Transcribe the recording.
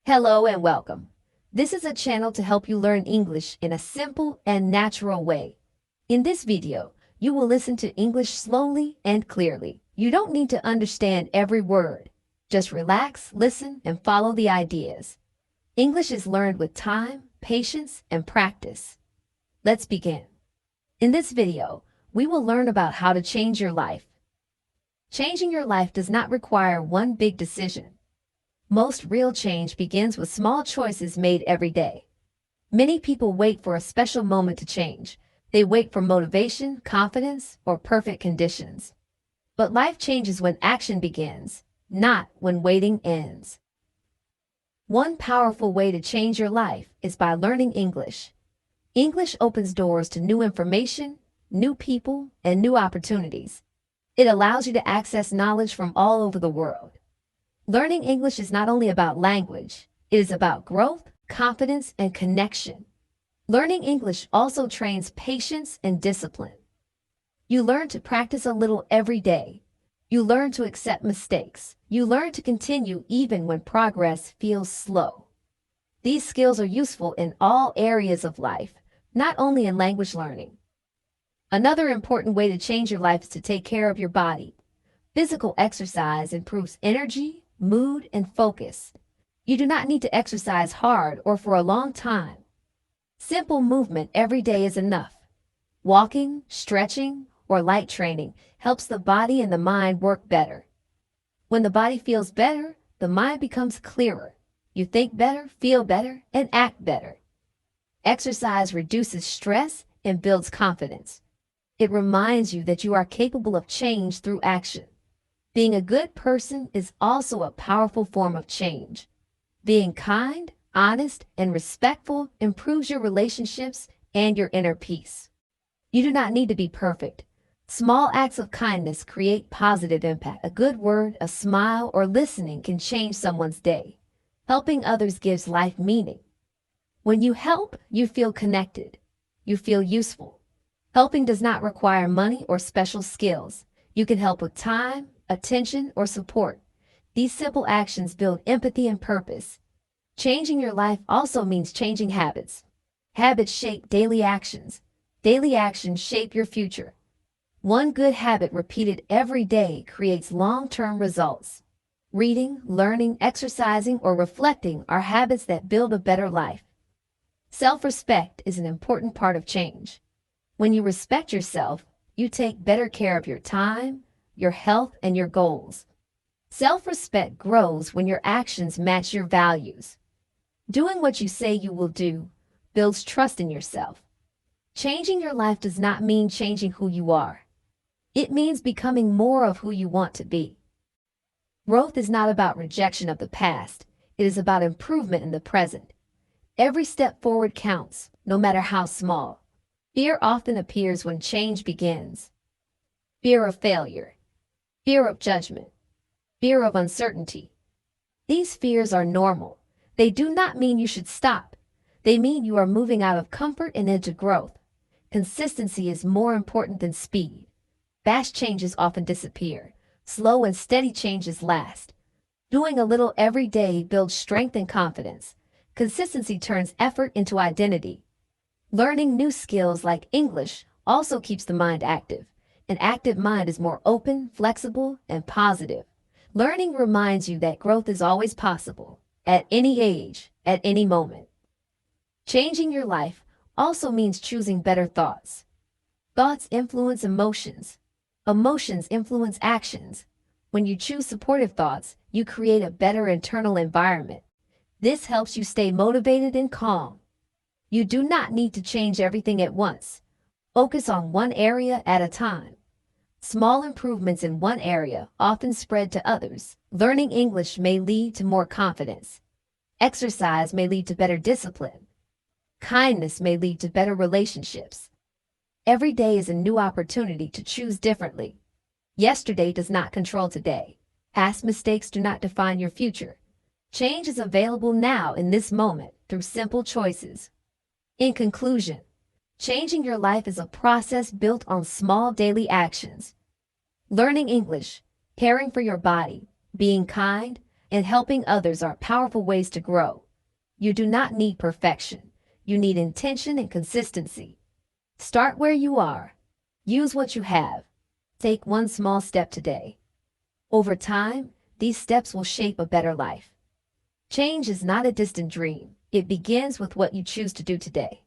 Hello and welcome. This is a channel to help you learn English in a simple and natural way. In this video, you will listen to English slowly and clearly. You don't need to understand every word. Just relax, listen, and follow the ideas. English is learned with time, patience, and practice. Let's begin. In this video, we will learn about how to change your life. Changing your life does not require one big decision. Most real change begins with small choices made every day. Many people wait for a special moment to change. They wait for motivation, confidence, or perfect conditions. But life changes when action begins, not when waiting ends. One powerful way to change your life is by learning English. English opens doors to new information, new people, and new opportunities. It allows you to access knowledge from all over the world. Learning English is not only about language, it is about growth, confidence, and connection. Learning English also trains patience and discipline. You learn to practice a little every day. You learn to accept mistakes. You learn to continue even when progress feels slow. These skills are useful in all areas of life, not only in language learning. Another important way to change your life is to take care of your body. Physical exercise improves energy, mood, and focus. You do not need to exercise hard or for a long time. Simple movement every day is enough. Walking, stretching, or light training helps the body and the mind work better. When the body feels better, the mind becomes clearer. You think better, feel better, and act better. Exercise reduces stress and builds confidence. It reminds you that you are capable of change through action. Being a good person is also a powerful form of change. Being kind, honest, and respectful improves your relationships and your inner peace. You do not need to be perfect. Small acts of kindness create positive impact. A good word, a smile, or listening can change someone's day. Helping others gives life meaning. When you help, you feel connected. You feel useful. Helping does not require money or special skills. You can help with time, attention, or support. These simple actions build empathy and purpose. Changing your life also means changing habits. Habits shape daily actions. Daily actions shape your future. One good habit repeated every day creates long-term results. Reading, learning, exercising, or reflecting are habits that build a better life. Self-respect is an important part of change. When you respect yourself, you take better care of your time, your health, and your goals. Self-respect grows when your actions match your values. Doing what you say you will do builds trust in yourself. Changing your life does not mean changing who you are. It means becoming more of who you want to be. Growth is not about rejection of the past. It is about improvement in the present. Every step forward counts, no matter how small. Fear often appears when change begins. Fear of failure. Fear of judgment, fear of uncertainty. These fears are normal. They do not mean you should stop. They mean you are moving out of comfort and into growth. Consistency is more important than speed. Fast changes often disappear. Slow and steady changes last. Doing a little every day builds strength and confidence. Consistency turns effort into identity. Learning new skills like English also keeps the mind active. An active mind is more open, flexible, and positive. Learning reminds you that growth is always possible, at any age, at any moment. Changing your life also means choosing better thoughts. Thoughts influence emotions. Emotions influence actions. When you choose supportive thoughts, you create a better internal environment. This helps you stay motivated and calm. You do not need to change everything at once. Focus on one area at a time. Small improvements in one area often spread to others. Learning English may lead to more confidence. Exercise may lead to better discipline. Kindness may lead to better relationships. Every day is a new opportunity to choose differently. Yesterday does not control today. Past mistakes do not define your future. Change is available now in this moment through simple choices. In conclusion, changing your life is a process built on small daily actions. Learning English, caring for your body, being kind, and helping others are powerful ways to grow. You do not need perfection. You need intention and consistency. Start where you are. Use what you have. Take one small step today. Over time, these steps will shape a better life. Change is not a distant dream. It begins with what you choose to do today.